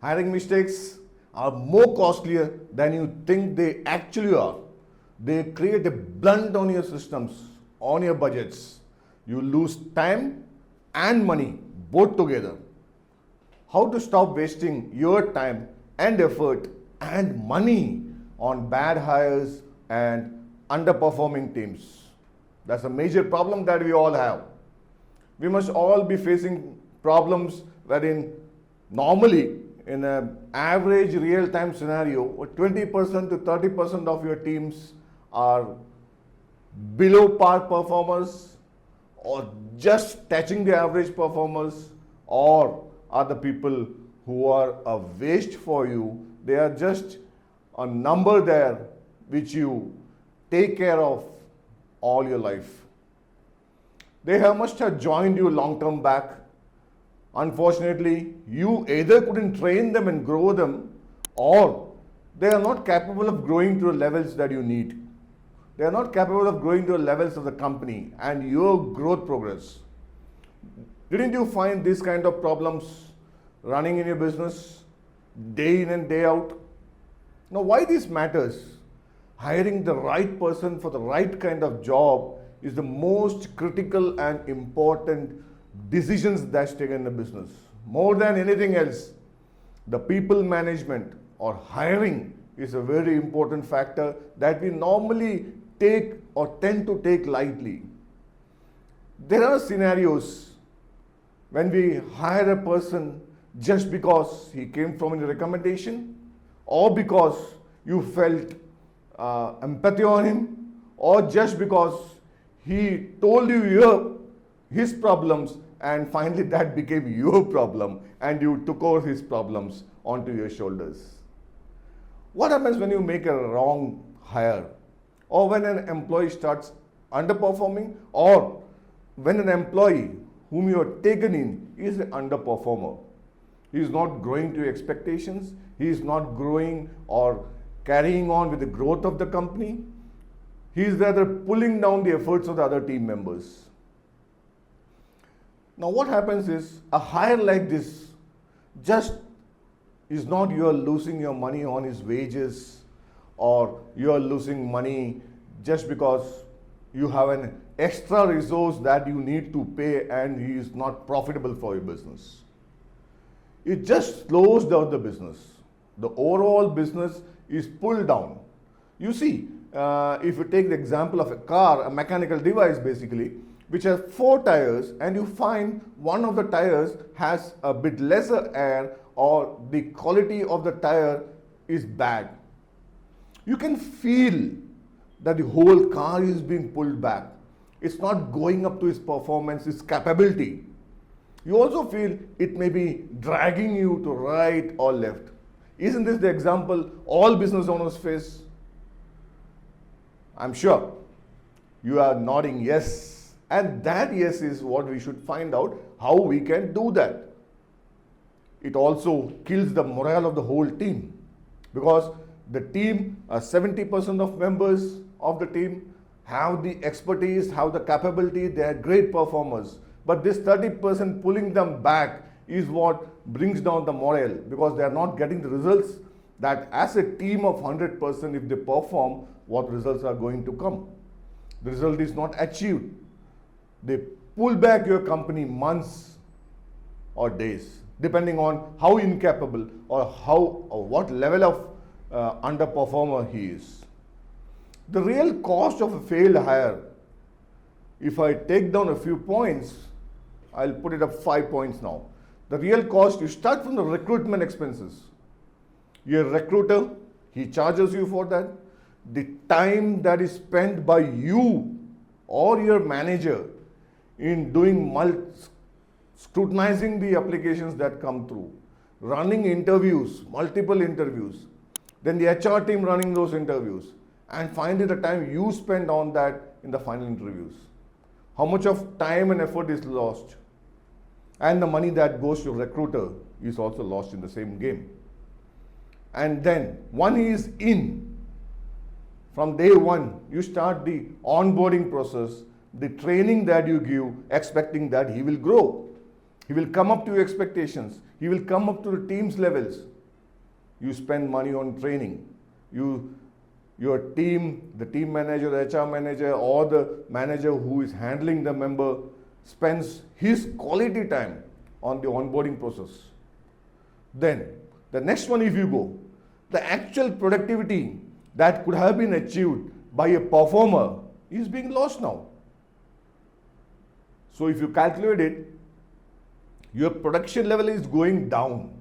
Hiring mistakes are more costlier than you think they actually are. They create a blunt on your systems, on your budgets. You lose time and money both together. How to stop wasting your time and effort and money on bad hires and underperforming teams. That's a major problem that we all have. We must all be facing problems wherein normally in an average real-time scenario, 20% to 30% of your teams are below par performers or just touching the average performers, or are the people who are a waste for you. They are just a number there which you take care of all your life. They must have joined you long term back. Unfortunately, you either couldn't train them and grow them, or they are not capable of growing to the levels that you need. They are not capable of growing to the levels of the company and your growth progress. Didn't you find these kind of problems running in your business day in and day out? Now, why this matters? Hiring the right person for the right kind of job is the most critical and important decisions that's taken in the business. More than anything else, the people management or hiring is a very important factor that we normally take or tend to take lightly. There are scenarios when we hire a person just because he came from a recommendation, or because you felt empathy on him, or just because he told you his problems and finally that became your problem and you took over his problems onto your shoulders. What happens when you make a wrong hire, or when an employee starts underperforming, or when an employee whom you have taken in is an underperformer? He is not growing to expectations, he is not growing or carrying on with the growth of the company. He is rather pulling down the efforts of the other team members. Now what happens is, a hire like this just is not you are losing your money on his wages, or you are losing money just because you have an extra resource that you need to pay and he is not profitable for your business. It just slows down the business. The overall business is pulled down. You see, if you take the example of a car, a mechanical device basically, which has 4 tires, and you find one of the tires has a bit lesser air, or the quality of the tire is bad, you can feel that the whole car is being pulled back. It's not going up to its performance, its capability. You also feel it may be dragging you to right or left. Isn't this the example all business owners face? I'm sure you are nodding yes, and that yes is what we should find out how we can do that. It also kills the morale of the whole team, because the team, 70% of members of the team have the expertise, have the capability, they are great performers. But this 30% pulling them back is what brings down the morale, because they are not getting the results that as a team of 100%, if they perform, what results are going to come. The result is not achieved. They pull back your company months or days, depending on how incapable or what level of underperformer he is. The real cost of a failed hire, if I take down a few points, I'll put it up 5 points now. The real cost, you start from the recruitment expenses. Your recruiter, he charges you for that. The time that is spent by you or your manager in doing scrutinizing the applications that come through, running interviews, multiple interviews, then the HR team running those interviews, and finally the time you spend on that in the final interviews. How much of time and effort is lost? And the money that goes to recruiter is also lost in the same game. And then one is in. From day one, you start the onboarding process, the training that you give, expecting that he will grow. He will come up to your expectations. He will come up to the team's levels. You spend money on training. Your team, the team manager, the HR manager, or the manager who is handling the member spends his quality time on the onboarding process. Then, the next one, if you go, the actual productivity that could have been achieved by a performer is being lost now. So if you calculate it, your production level is going down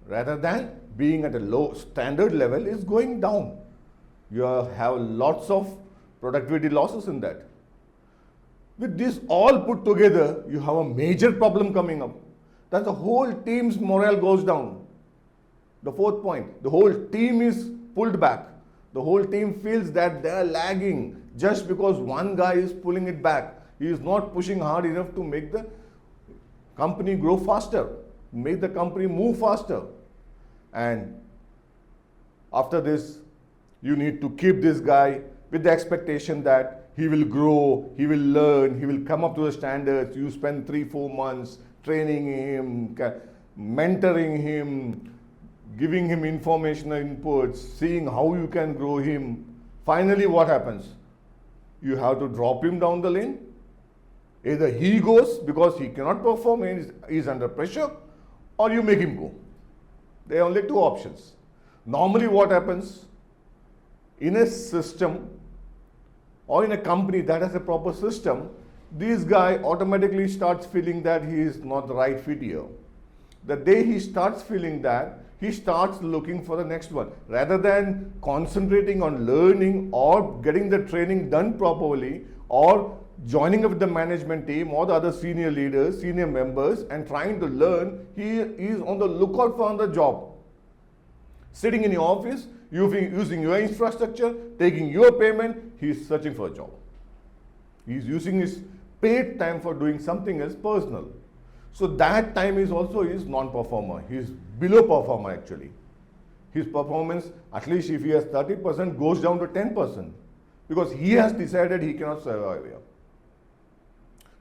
rather than being at a low standard level is going down. You have lots of productivity losses in that. With this all put together, you have a major problem coming up. That the whole team's morale goes down. The fourth point, the whole team is pulled back. The whole team feels that they are lagging just because one guy is pulling it back. He is not pushing hard enough to make the company grow faster, make the company move faster. And after this, you need to keep this guy with the expectation that he will grow, he will learn, he will come up to the standards. You spend 3-4 months training him, mentoring him, giving him informational inputs, seeing how you can grow him. Finally, what happens? You have to drop him down the lane. Either he goes because he cannot perform and is under pressure, or you make him go. There are only two options. Normally, what happens? In a system or in a company that has a proper system, this guy automatically starts feeling that he is not the right fit here. The day he starts feeling that, he starts looking for the next one. Rather than concentrating on learning or getting the training done properly or joining up with the management team or the other senior leaders, senior members and trying to learn, he is on the lookout for another job. Sitting in your office, using your infrastructure, taking your payment, he is searching for a job. He is using his paid time for doing something else personal. So that time is also his non-performer. He is below performer actually. His performance, at least if he has 30%, goes down to 10% because he has decided he cannot survive here.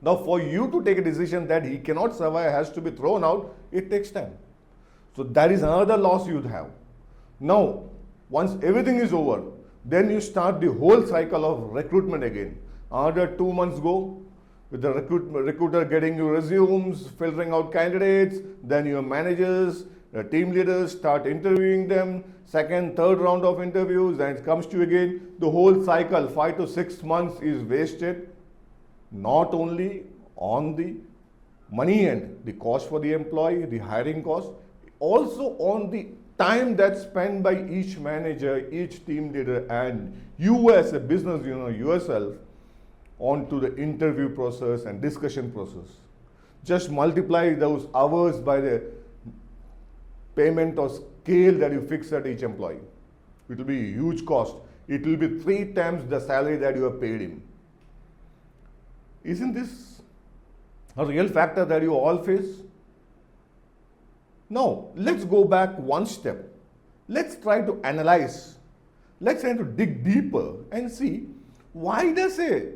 Now for you to take a decision that he cannot survive, has to be thrown out, it takes time. So that is another loss you'd have. Now, once everything is over, then you start the whole cycle of recruitment again. Another 2 months go, with the recruiter getting your resumes, filtering out candidates, then your managers, the team leaders start interviewing them, second, third round of interviews, and it comes to you again. The whole cycle, 5 to 6 months is wasted, not only on the money end, the cost for the employee, the hiring cost, also on the time that's spent by each manager, each team leader, and you as a business yourself onto the interview process and discussion process. Just multiply those hours by the payment or scale that you fix at each employee. It will be a huge cost. It will be 3 times the salary that you have paid him. Isn't this a real factor that you all face? Now, let's go back one step. Let's try to analyze. Let's try to dig deeper and see why does a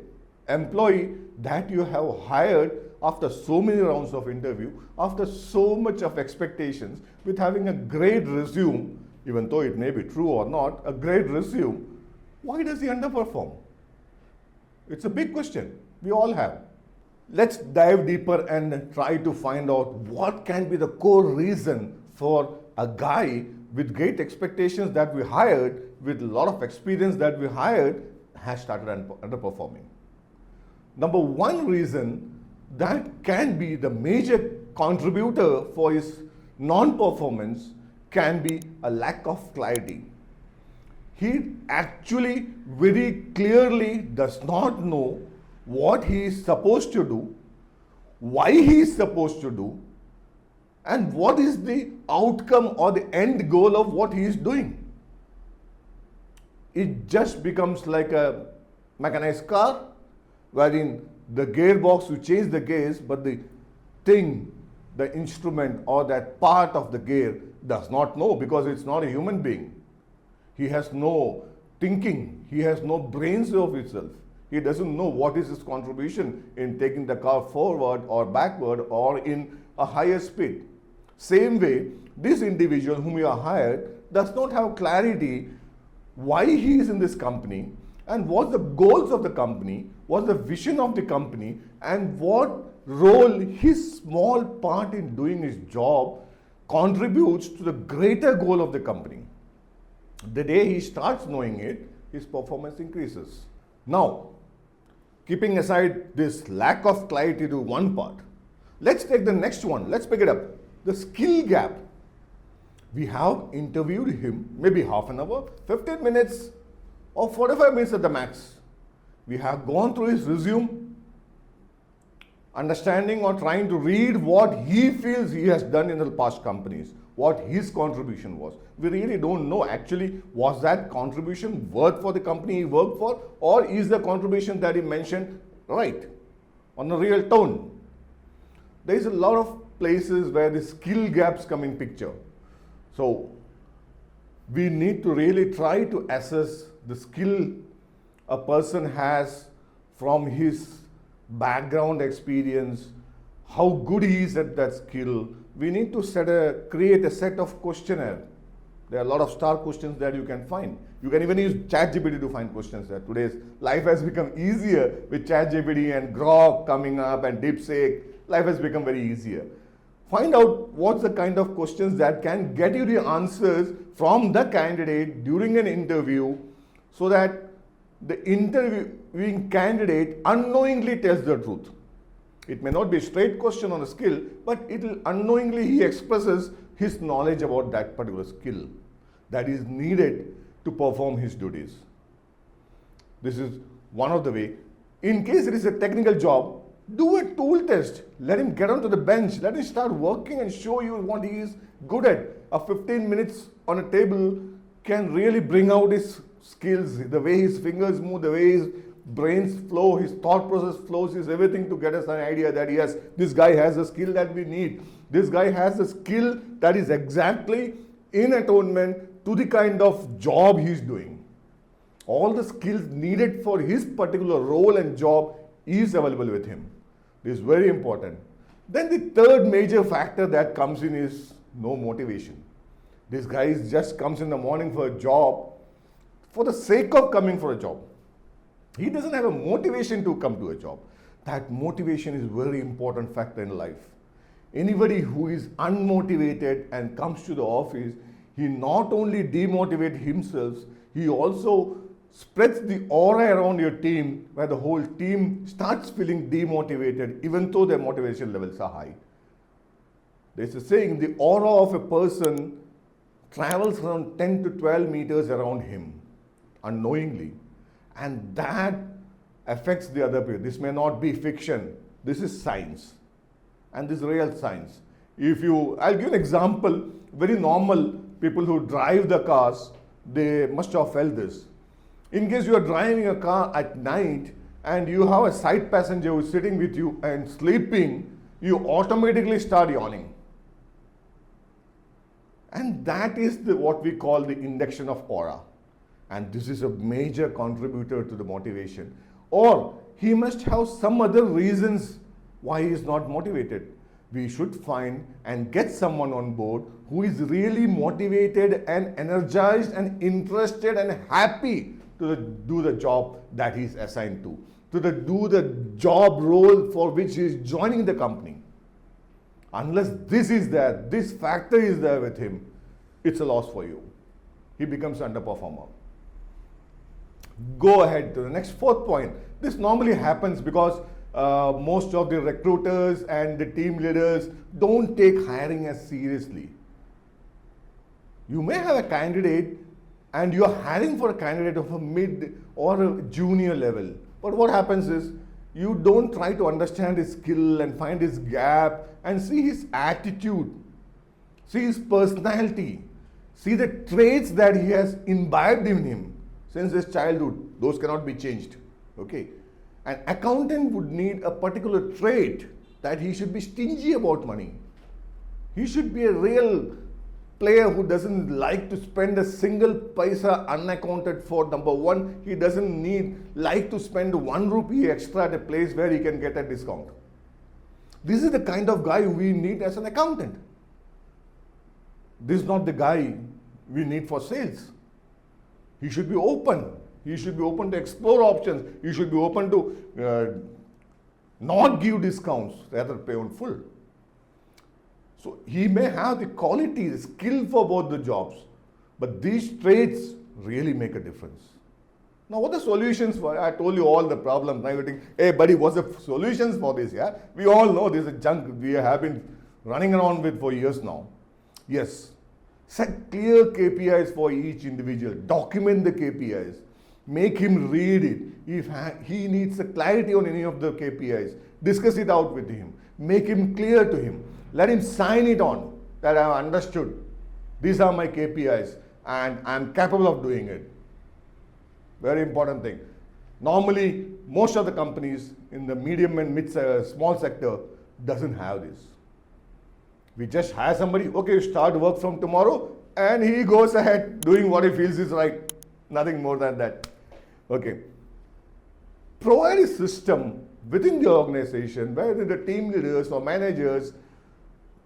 employee that you have hired after so many rounds of interview, after so much of expectations, with having a great resume, even though it may be true or not, a great resume, why does he underperform? It's a big question we all have. Let's dive deeper and try to find out what can be the core reason for a guy with great expectations that we hired, with a lot of experience that we hired, has started underperforming. Number one reason that can be the major contributor for his non-performance can be a lack of clarity. He actually very clearly does not know what he is supposed to do, why he is supposed to do, and what is the outcome or the end goal of what he is doing. It just becomes like a mechanized car, wherein the gearbox, you change the gears, but the thing, the instrument or that part of the gear does not know because it's not a human being. He has no thinking, he has no brains of itself. He doesn't know what is his contribution in taking the car forward or backward or in a higher speed. Same way, this individual whom you are hired does not have clarity why he is in this company and what the goals of the company, what the vision of the company, and what role his small part in doing his job contributes to the greater goal of the company. The day he starts knowing it, his performance increases. Now, keeping aside this lack of clarity to one part, let's take the next one. Let's pick it up. The skill gap. We have interviewed him maybe half an hour, 15 minutes, or 45 minutes at the max. We have gone through his resume, understanding or trying to read what he feels he has done in the past companies, what his contribution was. We really don't know actually, was that contribution worth for the company he worked for, or is the contribution that he mentioned right, on a real tone? There is a lot of places where the skill gaps come in picture. So we need to really try to assess the skill a person has from his background experience, how good he is at that skill. We need to create a set of questionnaire. There are a lot of star questions that you can find. You can even use ChatGPT to find questions there. Today's life has become easier with ChatGPT and Grok coming up and DeepSeek. Life has become very easier. Find out what's the kind of questions that can get you the answers from the candidate during an interview, so that the interviewing candidate unknowingly tells the truth. It may not be a straight question on a skill, but it will unknowingly he expresses his knowledge about that particular skill that is needed to perform his duties. This is one of the way. In case it is a technical job, do a tool test. Let him get onto the bench. Let him start working and show you what he is good at. A 15 minutes on a table can really bring out his skills, the way his fingers move, the way his brains flow, his thought process flows, is everything to get us an idea that yes, this guy has the skill that we need. This guy has the skill that is exactly in atonement to the kind of job he's doing. All the skills needed for his particular role and job is available with him. This is very important. Then the third major factor that comes in is no motivation. This guy just comes in the morning for a job for the sake of coming for a job. He doesn't have a motivation to come to a job. That motivation is a very important factor in life. Anybody who is unmotivated and comes to the office, he not only demotivates himself, he also spreads the aura around your team where the whole team starts feeling demotivated even though their motivation levels are high. There's a saying, the aura of a person travels around 10 to 12 meters around him unknowingly, and that affects the other people. This may not be fiction, this is science, and this is real science. I'll give an example, very normal people who drive the cars, they must have felt this. In case you are driving a car at night and you have a side passenger who is sitting with you and sleeping, you automatically start yawning. And that is what we call the induction of aura. And this is a major contributor to the motivation. Or he must have some other reasons why he is not motivated. We should find and get someone on board who is really motivated and energized and interested and happy to do the job that he is assigned to do the job role for which he is joining the company. Unless this is there, this factor is there with him, it's a loss for you. He becomes an underperformer. Go ahead to the next fourth point. This normally happens because most of the recruiters and the team leaders don't take hiring as seriously. You may have a candidate and you are hiring for a candidate of a mid or a junior level. But what happens is you don't try to understand his skill and find his gap and see his attitude, see his personality, see the traits that he has imbibed in him since his childhood. Those cannot be changed. Okay. An accountant would need a particular trait that he should be stingy about money. He should be a real player who doesn't like to spend a single paisa unaccounted for. Number one, he doesn't like to spend 1 rupee extra at a place where he can get a discount. This is the kind of guy we need as an accountant. this is not the guy we need for sales. He should be open. He should be open to explore options. He should be open to not give discounts, rather pay on full. So he may have the quality, the skill for both the jobs, but these traits really make a difference. Now, what are the solutions for? I told you all the problems. Now you think, hey buddy, what's the solutions for this? Yeah, we all know this is junk we have been running around with for years now. Yes, set clear KPIs for each individual. Document the KPIs. Make him read it. If he needs a clarity on any of the KPIs, discuss it out with him. Make him clear to him. Let him sign it on that I have understood. These are my KPIs and I am capable of doing it. Very important thing. Normally, most of the companies in the medium and small sector doesn't have this. We just hire somebody, okay, start work from tomorrow, and he goes ahead doing what he feels is right. Nothing more than that. Okay. Provide a system within the organization where the team leaders or managers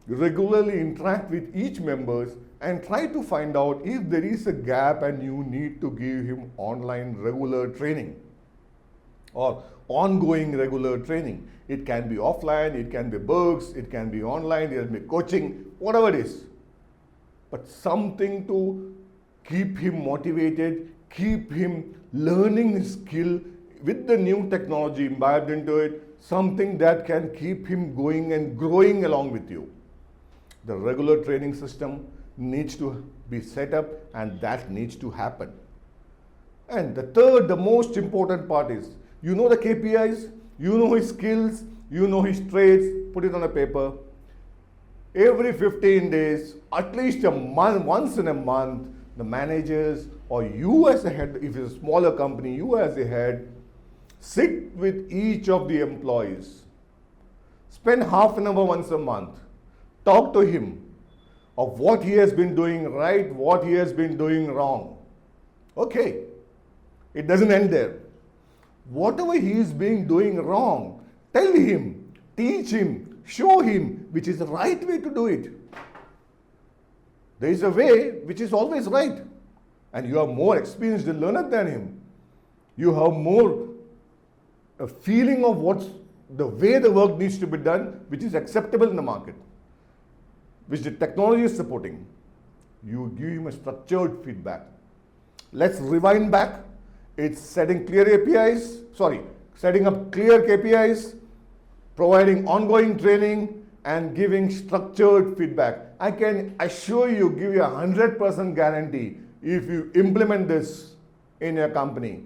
regularly interact with each members and try to find out if there is a gap and you need to give him online regular training or ongoing regular training. It can be offline, it can be books, it can be online, it can be coaching, whatever it is. But something to keep him motivated, keep him learning his skill with the new technology imbibed into it, something that can keep him going and growing along with you. The regular training system needs to be set up, and that needs to happen. And the third, the most important part is, you know the KPIs, you know his skills, you know his traits, put it on a paper. Every 15 days, at least a month, once in a month, the managers or you as a head, if it's a smaller company, you as a head, sit with each of the employees. Spend half an hour once a month. Talk to him of what he has been doing right, what he has been doing wrong. Okay, it doesn't end there. Whatever he is doing wrong, tell him, teach him, show him which is the right way to do it. There is a way which is always right, and you are more experienced and learned than him. You have more a feeling of what's the way the work needs to be done, which is acceptable in the market, which the technology is supporting. You give him a structured feedback. Let's rewind back. It's setting clear APIs, setting up clear KPIs, providing ongoing training, and giving structured feedback. I can assure you, give you 100% guarantee, if you implement this in your company,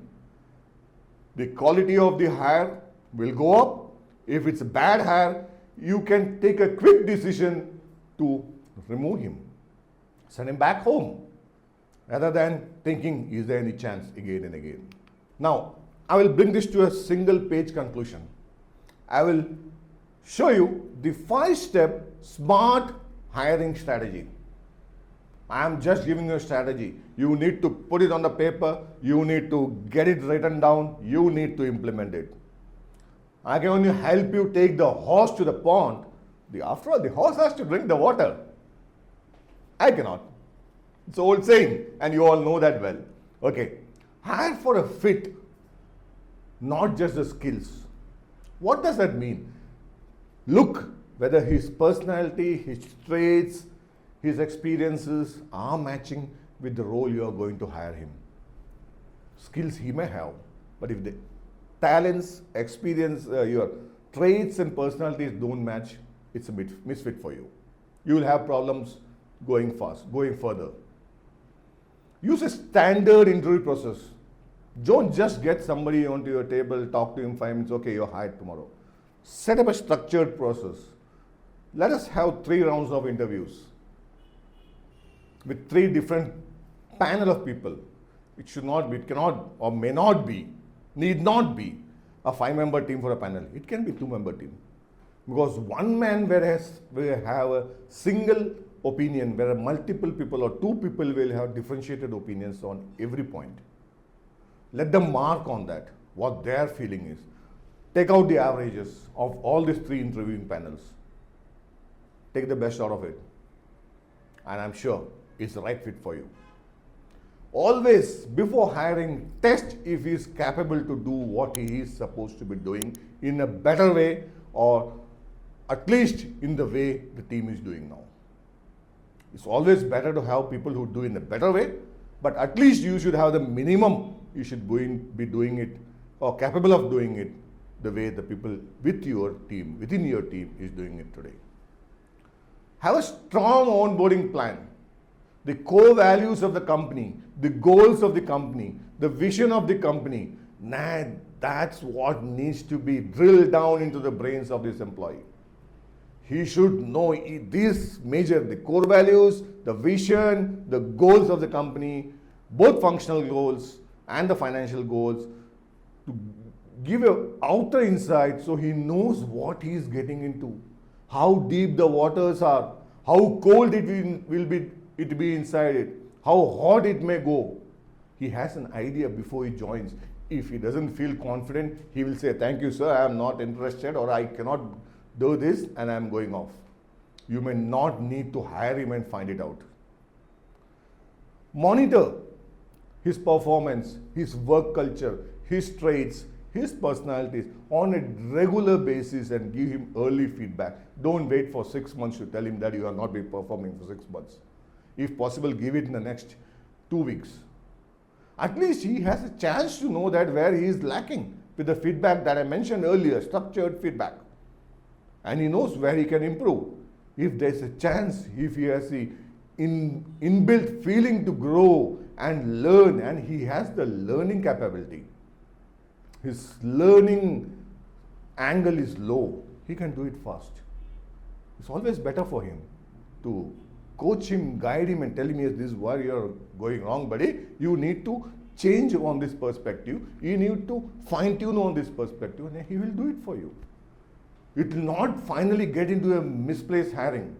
the quality of the hire will go up. If it's a bad hire, you can take a quick decision to remove him, send him back home, rather than thinking, is there any chance again and again. Now, I will bring this to a single page conclusion. I will show you the 5-step smart hiring strategy. I am just giving you a strategy. You need to put it on the paper, you need to get it written down, you need to implement it. I can only help you take the horse to the pond. After all, the horse has to drink the water. I cannot. It's an old saying, and you all know that well. Okay, hire for a fit, not just the skills. What does that mean? Look whether his personality, his traits, his experiences are matching with the role you are going to hire him. Skills he may have, but if the talents, experience, your traits and personalities don't match, it's a misfit for you. You will have problems going further. Use a standard interview process. Don't just get somebody onto your table, talk to him 5 minutes, okay, you're hired tomorrow. Set up a structured process. Let us have 3 rounds of interviews with 3 different panel of people. It should not be, it cannot or may not be, need not be a 5-member team for a panel. It can be 2-member team. Because one man will have a single opinion, where multiple people or 2 people will have differentiated opinions on every point. Let them mark on that, what their feeling is. Take out the averages of all these 3 interviewing panels. Take the best out of it. and I'm sure it's the right fit for you. Always, before hiring, test if he is capable to do what he is supposed to be doing in a better way, or at least in the way the team is doing now. It's always better to have people who do in a better way, but at least you should have the minimum. You should be doing it or capable of doing it the way the people with your team, within your team, is doing it today. Have a strong onboarding plan. The core values of the company, the goals of the company, the vision of the company, that's what needs to be drilled down into the brains of this employee. He should know the core values, the vision, the goals of the company, both functional goals and the financial goals, to give an outer insight so he knows what he is getting into, how deep the waters are, how cold will be inside it, how hot it may go. He has an idea before he joins. If he doesn't feel confident, he will say, "Thank you, sir, I am not interested," or "I cannot do this and I am going off." You may not need to hire him and find it out. Monitor his performance, his work culture, his traits, his personalities on a regular basis and give him early feedback. Don't wait for 6 months to tell him that you are not been performing for 6 months. If possible, give it in the next 2 weeks. At least he has a chance to know that where he is lacking with the feedback that I mentioned earlier, structured feedback. And he knows where he can improve. If there's a chance, if he has the inbuilt feeling to grow and learn, and he has the learning capability, his learning angle is low, he can do it fast. It's always better for him to coach him, guide him, and tell him, "Yes, this is where you're going wrong, buddy. You need to change on this perspective. You need to fine tune on this perspective," and he will do it for you. It will not finally get into a misplaced hiring.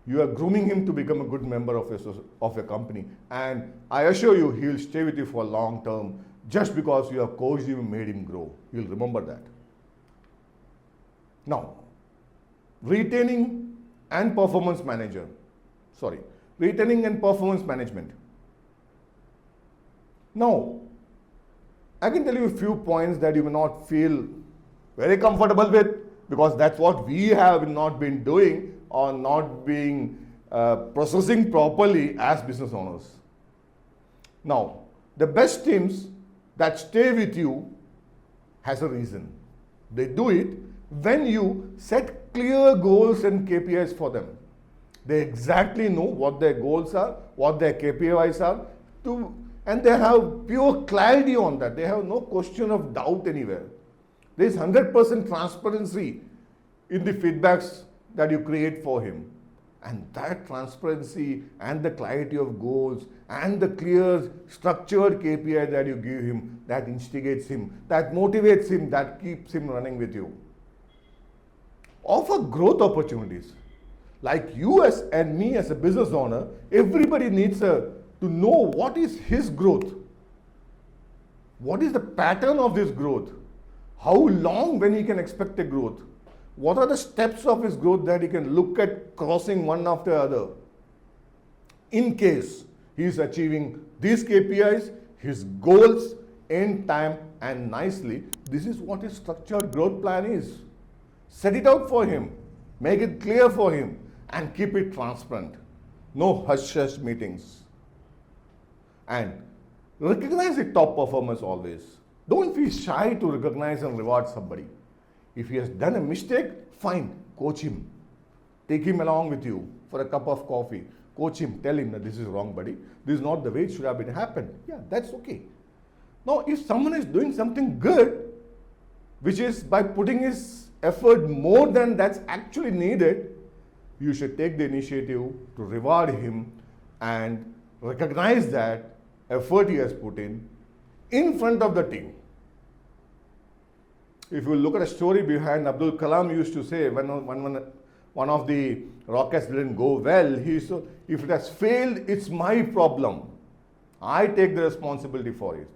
You are grooming him to become a good member of your company, and I assure you, he will stay with you for long term just because you have coached him and made him grow. You'll remember that. Now, retaining and performance management. Now, I can tell you a few points that you may not feel very comfortable with, because that's what we have not been doing or not being processing properly as business owners. Now, the best teams that stay with you has a reason. They do it when you set clear goals and KPIs for them. They exactly know what their goals are, what their KPIs are, and they have pure clarity on that. They have no question of doubt anywhere. There is 100% transparency in the feedbacks that you create for him. And that transparency and the clarity of goals and the clear structured KPI that you give him, that instigates him, that motivates him, that keeps him running with you. Offer growth opportunities. Like you and me as a business owner, everybody needs to know what is his growth. What is the pattern of this growth? How long when he can expect a growth? What are the steps of his growth that he can look at crossing one after the other? In case he is achieving these KPIs, his goals in time and nicely, this is what his structured growth plan is. Set it out for him, make it clear for him, and keep it transparent. No hush-hush meetings. And recognize the top performers always. Don't be shy to recognize and reward somebody. If he has done a mistake, fine, coach him. Take him along with you for a cup of coffee. Coach him, tell him that this is wrong, buddy. This is not the way it should have been happened. Yeah, that's okay. Now, if someone is doing something good, which is by putting his effort more than that's actually needed, you should take the initiative to reward him and recognize that effort he has put in front of the team. If you look at a story behind, Abdul Kalam used to say, when one of the rockets didn't go well, he said, "If it has failed, it's my problem. I take the responsibility for it.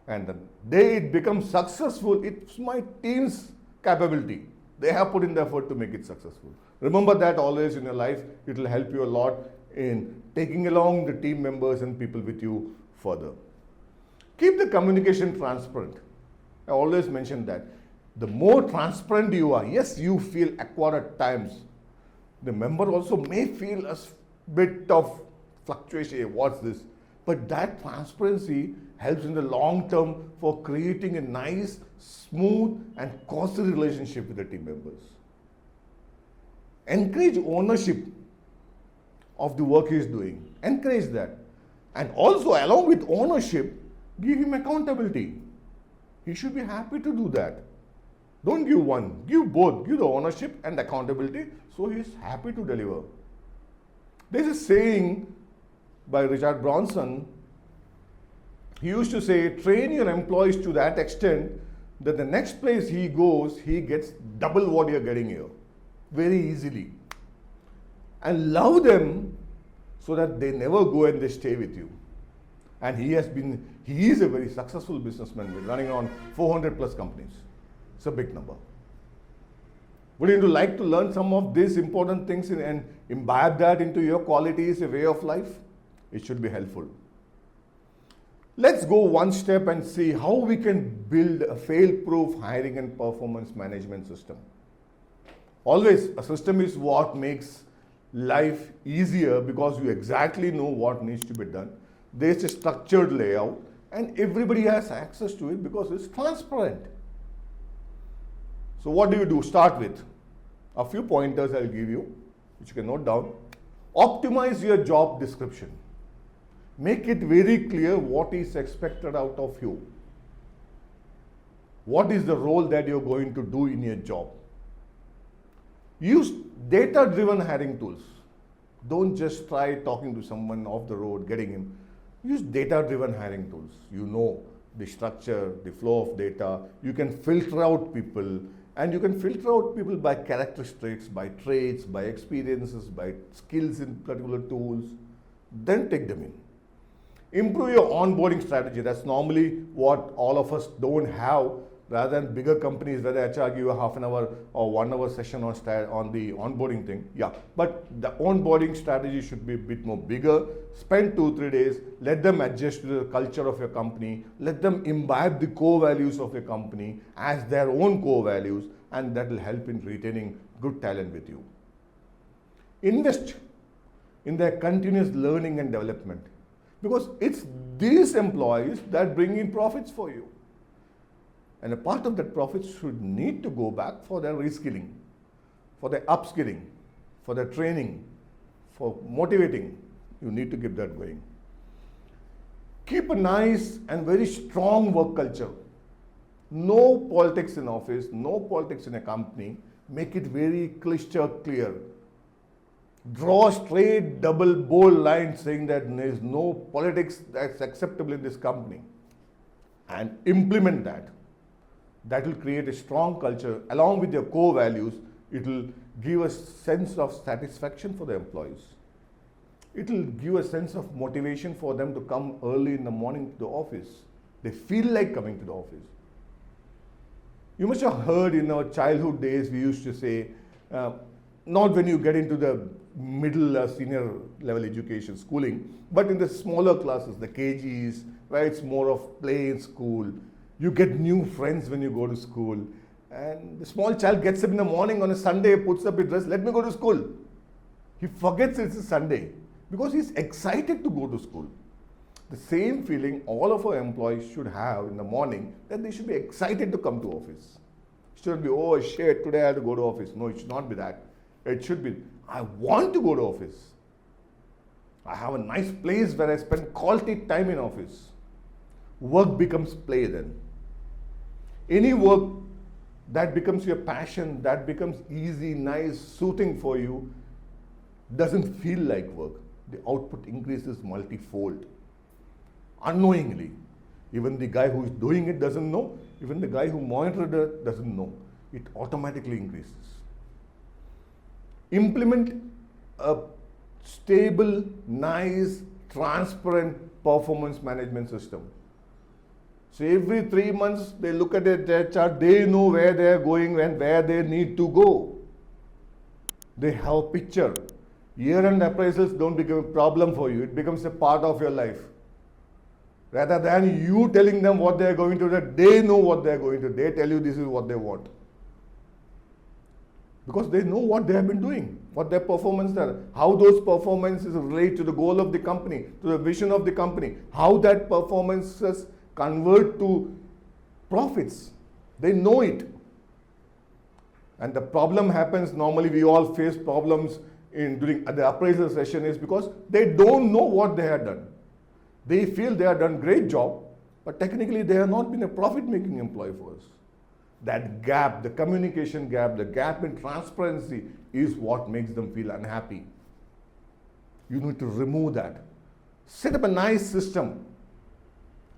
And the day it becomes successful, it's my team's capability. They have put in the effort to make it successful. Remember that always in your life. It will help you a lot in taking along the team members and people with you further. Keep the communication transparent. I always mention that. The more transparent you are, yes, you feel awkward at times. The member also may feel a bit of fluctuation. Hey, what's this? But that transparency helps in the long term for creating a nice, smooth, and costly relationship with the team members. Encourage ownership of the work he is doing. Encourage that. And also, along with ownership, give him accountability. He should be happy to do that. Don't give one, give both. Give the ownership and accountability so he is happy to deliver. There's a saying by Richard Branson. He used to say, train your employees to that extent that the next place he goes, he gets double what you're getting here, very easily. And love them so that they never go and they stay with you. And he is a very successful businessman running on 400 plus companies. It's a big number. Would you like to learn some of these important things and imbibe that into your qualities, a way of life? It should be helpful. Let's go one step and see how we can build a fail-proof hiring and performance management system. Always, a system is what makes life easier because you exactly know what needs to be done. There's a structured layout and everybody has access to it because it's transparent. So what do? Start with a few pointers I'll give you, which you can note down. Optimize your job description. Make it very clear what is expected out of you. What is the role that you're going to do in your job? Use data-driven hiring tools. Don't just try talking to someone off the road, getting him. Use data-driven hiring tools. You know the structure, the flow of data. You can filter out people, and you can filter out people by characteristics, by traits, by experiences, by skills in particular tools. Then take them in. Improve your onboarding strategy. That's normally what all of us don't have. Rather than bigger companies where the HR give you a half an hour or 1 hour session on the onboarding thing. Yeah, but the onboarding strategy should be a bit more bigger. Spend 2-3 days. Let them adjust to the culture of your company. Let them imbibe the core values of your company as their own core values, and that will help in retaining good talent with you. Invest in their continuous learning and development because it's these employees that bring in profits for you. And a part of that profit should need to go back for their reskilling, for their upskilling, for their training, for motivating. You need to keep that going. Keep a nice and very strong work culture. No politics in office, no politics in a company. Make it very clear. Draw straight, double, bold lines saying that there is no politics that's acceptable in this company. And implement that. That will create a strong culture along with your core values. It will give a sense of satisfaction for the employees. It will give a sense of motivation for them to come early in the morning to the office. They feel like coming to the office. You must have heard in our childhood days, we used to say, not when you get into the middle senior level education, schooling, but in the smaller classes, the KGs, where it's more of play in school. You get new friends when you go to school. And the small child gets up in the morning on a Sunday, puts up his dress, let me go to school. He forgets it's a Sunday because he's excited to go to school. The same feeling all of our employees should have in the morning, that they should be excited to come to office. It shouldn't be, oh shit, today I have to go to office. No, it should not be that. It should be, I want to go to office. I have a nice place where I spend quality time in office. Work becomes play then. Any work that becomes your passion, that becomes easy, nice, soothing for you, doesn't feel like work. The output increases multifold. Unknowingly. Even the guy who is doing it doesn't know. Even the guy who monitored it doesn't know. It automatically increases. Implement a stable, nice, transparent performance management system. So every 3 months they look at their chart, they know where they are going and where they need to go. They have a picture. Year-end appraisals don't become a problem for you. It becomes a part of your life. Rather than you telling them what they are going to do, they know what they are going to do. They tell you this is what they want. Because they know what they have been doing, what their performance are, how those performances relate to the goal of the company, to the vision of the company, how that performances convert to profits. They know it. And the problem happens, normally we all face problems during the appraisal session is because they don't know what they have done. They feel they have done great job, but technically they have not been a profit-making employee for us. That gap, the communication gap, the gap in transparency is what makes them feel unhappy. You need to remove that. Set up a nice system.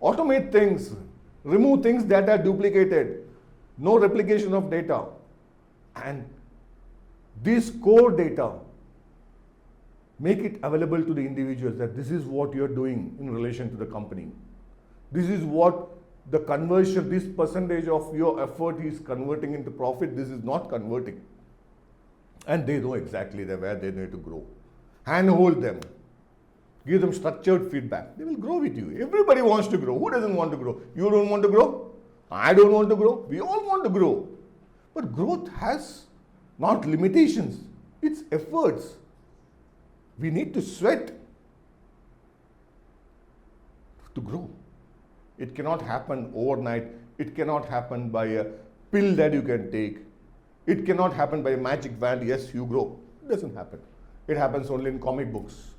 Automate things. Remove things that are duplicated. No replication of data. And this core data, make it available to the individuals that this is what you're doing in relation to the company. This is what the conversion, this percentage of your effort is converting into profit, this is not converting. And they know exactly where they need to grow. Handhold them. Give them structured feedback. They will grow with you. Everybody wants to grow. Who doesn't want to grow? You don't want to grow? I don't want to grow. We all want to grow. But growth has not limitations. It's efforts. We need to sweat to grow. It cannot happen overnight. It cannot happen by a pill that you can take. It cannot happen by a magic wand. Yes, you grow. It doesn't happen. It happens only in comic books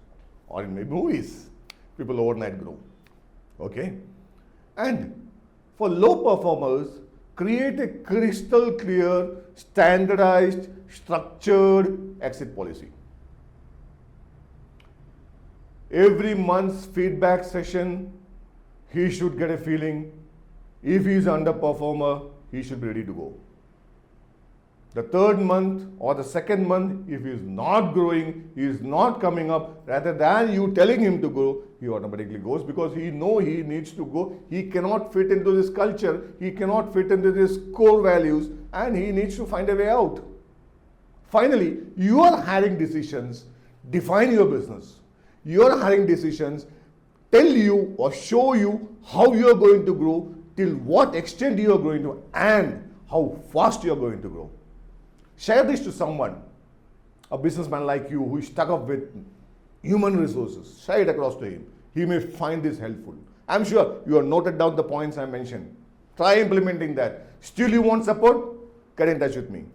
or in maybe movies. People overnight grow. Okay? And for low performers, create a crystal clear, standardized, structured exit policy. Every month's feedback session, he should get a feeling. If he is an underperformer, he should be ready to go. The third month or the second month, if he is not growing, he is not coming up, rather than you telling him to go, he automatically goes because he knows he needs to go. He cannot fit into this culture. He cannot fit into these core values and he needs to find a way out. Finally, your hiring decisions define your business. Your hiring decisions tell you or show you how you are going to grow, till what extent you are going to, and how fast you are going to grow. Share this to someone, a businessman like you who is stuck up with human resources. Share it across to him. He may find this helpful. I'm sure you have noted down the points I mentioned. Try implementing that. Still you want support? Get in touch with me.